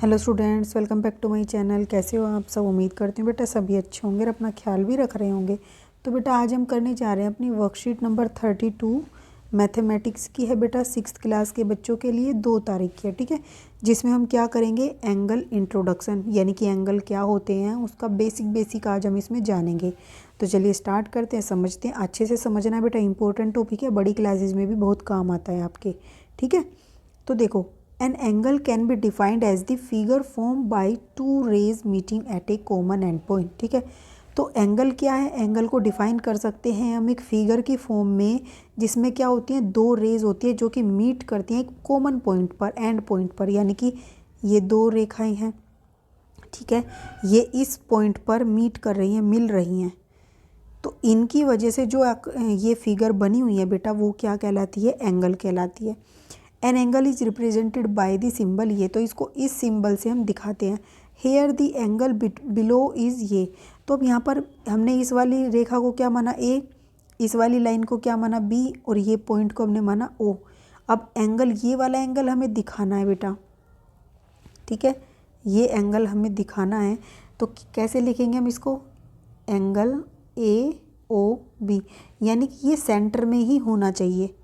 Hello students, welcome back to my channel. कैसे हो आप सब? उम्मीद करती हूँ बेटा सभी अच्छे होंगे और अपना ख्याल भी रख रहे होंगे। तो बेटा आज हम करने जा रहे हैं अपनी वर्कशीट नंबर 32 मैथमेटिक्स की है बेटा, 6th क्लास के बच्चों के लिए 2 तारीख की है, ठीक है। जिसमें हम क्या करेंगे, एंगल इंट्रोडक्शन, यानी कि एंगल क्या होते हैं उसका बेसिक आज हम इसमें जानेंगे। तो चलिए स्टार्ट करते हैं, समझते हैं। अच्छे से समझना है बेटा, इंपॉर्टेंट टॉपिक है, बड़ी क्लासेज में भी बहुत काम आता है आपके, ठीक है। तो देखो, an angle can be defined as the figure form by 2 rays meeting at a common end point, ठीक है। तो एंगल क्या है, एंगल को डिफाइन कर सकते हैं हम एक फिगर की फॉर्म में, जिसमें क्या होती हैं, 2 रेज होती है जो कि मीट करती हैं एक कॉमन पॉइंट पर, एंड पॉइंट पर, यानी कि ये 2 रेखाएं हैं, ठीक है। ये इस पॉइंट पर मीट कर रही हैं, मिल रही हैं। तो इनकी वजह से जो ये फिगर बनी हुई है बेटा, वो क्या कहलाती है, एंगल कहलाती है। An angle is represented by the symbol, ये तो इसको इस सिंबल से हम दिखाते हैं। Here the angle below is ये। तो अब यहाँ पर हमने इस वाली रेखा को क्या माना, ए, इस वाली लाइन को क्या माना, बी, और ये पॉइंट को हमने माना ओ। अब एंगल, ये वाला एंगल हमें दिखाना है बेटा, ठीक है। ये एंगल हमें दिखाना है, तो कैसे लिखेंगे हम इसको, एंगल ए ओ बी, यानी कि ये सेंटर में ही होना चाहिए,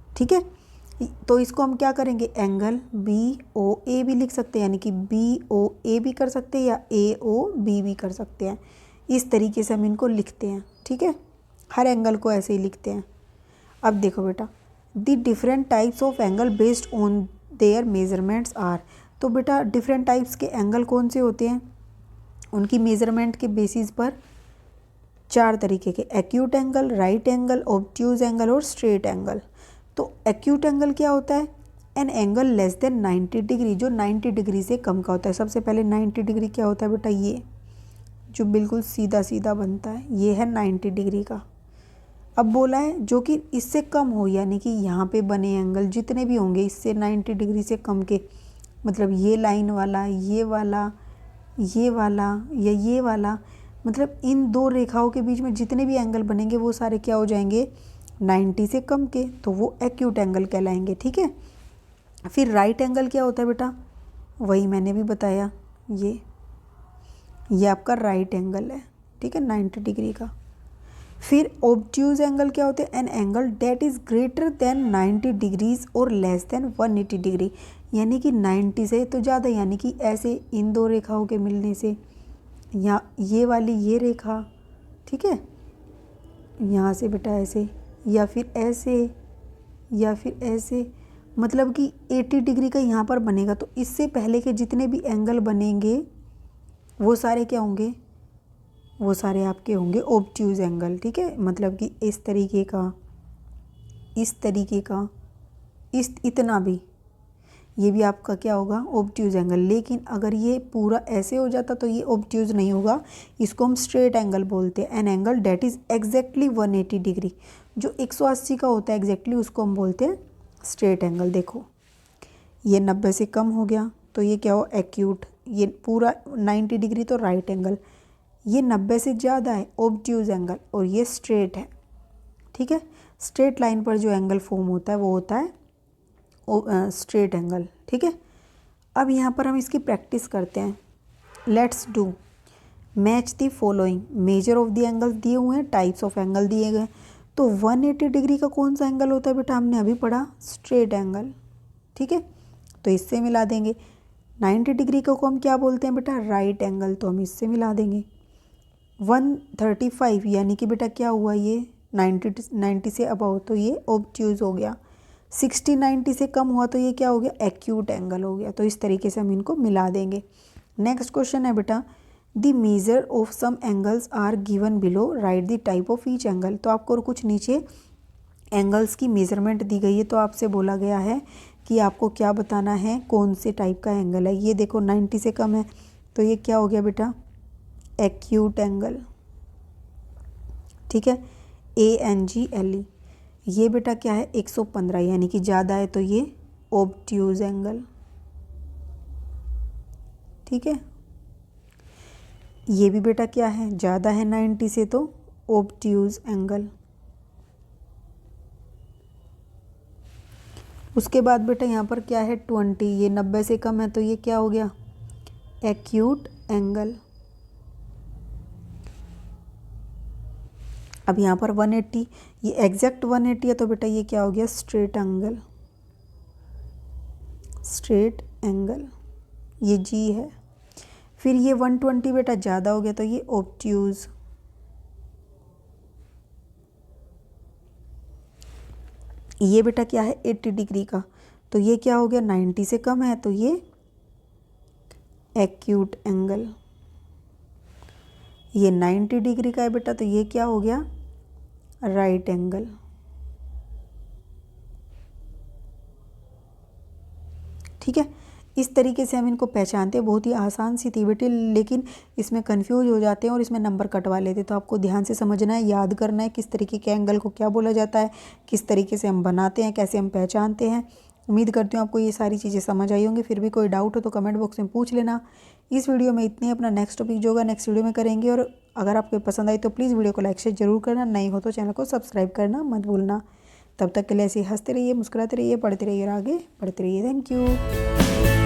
ठीक है। तो इसको हम क्या करेंगे, एंगल बी ओ ए भी लिख सकते हैं, यानी कि बी ओ ए भी कर सकते हैं या ए ओ बी भी कर सकते हैं। इस तरीके से हम इनको लिखते हैं, ठीक है। हर एंगल को ऐसे ही लिखते हैं। अब देखो बेटा, the different types of angle based on their measurements are. तो बेटा डिफरेंट टाइप्स के एंगल कौन से होते हैं, उनकी मेजरमेंट के बेसिस पर 4 तरीके के, acute angle, right angle, obtuse angle और स्ट्रेट एंगल। तो एक्यूट एंगल क्या होता है, an angle less than 90 degree, जो 90 डिग्री से कम का होता है। सबसे पहले 90 डिग्री क्या होता है बेटा, ये जो बिल्कुल सीधा सीधा बनता है, ये है 90 डिग्री का। अब बोला है जो कि इससे कम हो, यानी कि यहाँ पे बने एंगल जितने भी होंगे इससे 90 डिग्री से कम के, मतलब ये लाइन वाला, ये वाला, ये वाला या ये वाला, मतलब इन 2 रेखाओं के बीच में जितने भी एंगल बनेंगे वो सारे क्या हो जाएंगे, 90 से कम के, तो वो एक्यूट एंगल कहलाएंगे, ठीक है। फिर राइट एंगल क्या होता है बेटा, वही मैंने भी बताया, ये आपका राइट एंगल है, ठीक है, 90 डिग्री का। फिर ऑब्ट्यूज एंगल क्या होते हैं, an angle date is greater than 90 degrees और लेस देन 180 डिग्री, यानी कि 90 से तो ज़्यादा, यानी कि ऐसे इन 2 रेखाओं के मिलने से, या ये वाली ये रेखा, ठीक है, यहाँ से बेटा ऐसे, या फिर ऐसे, या फिर ऐसे, मतलब कि 80 डिग्री का यहाँ पर बनेगा। तो इससे पहले के जितने भी एंगल बनेंगे वो सारे क्या होंगे, वो सारे आपके होंगे ऑब्ट्यूज एंगल, ठीक है। मतलब कि इस तरीके का, इस तरीके का, इतना भी, ये भी आपका क्या होगा, ऑब्ट्यूज एंगल। लेकिन अगर ये पूरा ऐसे हो जाता तो ये ऑब्ट्यूज नहीं होगा, इसको हम स्ट्रेट एंगल बोलते हैं। An angle date is exactly 180 degree, जो 180 का होता है एग्जैक्टली, उसको हम बोलते हैं स्ट्रेट एंगल। देखो ये 90 से कम हो गया तो ये क्या हो, एक्यूट। ये पूरा 90 डिग्री तो राइट एंगल, ये 90 से ज़्यादा है ऑब्ट्यूज एंगल, और ये स्ट्रेट है, ठीक है। स्ट्रेट लाइन पर जो एंगल फॉर्म होता है वो होता है स्ट्रेट एंगल, ठीक है। अब यहाँ पर हम इसकी प्रैक्टिस करते हैं। Let's do match the following, measure of the angles दिए हुए हैं, टाइप्स ऑफ एंगल दिए गए। तो 180 डिग्री का कौन सा एंगल होता है बेटा, हमने अभी पढ़ा, स्ट्रेट एंगल, ठीक है। तो इससे मिला देंगे। 90 डिग्री को हम क्या बोलते हैं बेटा, राइट एंगल, तो हम इससे मिला देंगे। 135 यानी कि बेटा क्या हुआ, ये 90 से अबव, तो ये ऑब्ट्यूज हो गया। 60 90 से कम हुआ तो ये क्या हो गया, एक्यूट एंगल हो गया। तो इस तरीके से हम इनको मिला देंगे। नेक्स्ट क्वेश्चन है बेटा, the measure of some angles are given below, write the type of each angle. तो आपको कुछ नीचे एंगल्स की मेजरमेंट दी गई है, तो आपसे बोला गया है कि आपको क्या बताना है, कौन से टाइप का एंगल है। ये देखो 90 से कम है, तो ये क्या हो गया बेटा, एक्यूट एंगल, ठीक है, ANGLE। ये बेटा क्या है, 115, यानी कि ज़्यादा है, तो ये ऑब्ट्यूज एंगल, ठीक है। ये भी बेटा क्या है, ज़्यादा है 90 से, तो ऑब्ट्यूज एंगल। उसके बाद बेटा यहाँ पर क्या है, 20, ये 90 से कम है, तो ये क्या हो गया, एक्यूट एंगल। अब यहाँ पर 180, ये एग्जैक्ट 180 है तो बेटा ये क्या हो गया, स्ट्रेट एंगल, स्ट्रेट एंगल, ये जी है। फिर ये 120 बेटा ज़्यादा हो गया तो ये ऑब्ट्यूज। ये बेटा क्या है 80 डिग्री का, तो ये क्या हो गया 90 से कम है तो ये एक्यूट एंगल। ये 90 डिग्री का है बेटा तो ये क्या हो गया राइट एंगल। ठीक है, इस तरीके से हम इनको पहचानते हैं। बहुत ही आसान सी थी बेटे, लेकिन इसमें कंफ्यूज हो जाते हैं और इसमें नंबर कटवा लेते हैं। तो आपको ध्यान से समझना है, याद करना है किस तरीके के एंगल को क्या बोला जाता है, किस तरीके से हम बनाते हैं, कैसे हम पहचानते हैं। उम्मीद करती हूँ आपको ये सारी चीज़ें समझ आई होंगी। फिर भी कोई डाउट हो तो कमेंट बॉक्स में पूछ लेना। इस वीडियो में इतने, अपना नेक्स्ट टॉपिक जो होगा नेक्स्ट वीडियो में करेंगे। और अगर आपको पसंद आई तो प्लीज़ वीडियो को लाइक शेयर जरूर करना, नहीं हो तो चैनल को सब्सक्राइब करना मत भूलना। तब तक के लिए ऐसे ही हंसते रहिए, मुस्कुराते रहिए, पढ़ते रहिए और आगे बढ़ते रहिए। Thank you.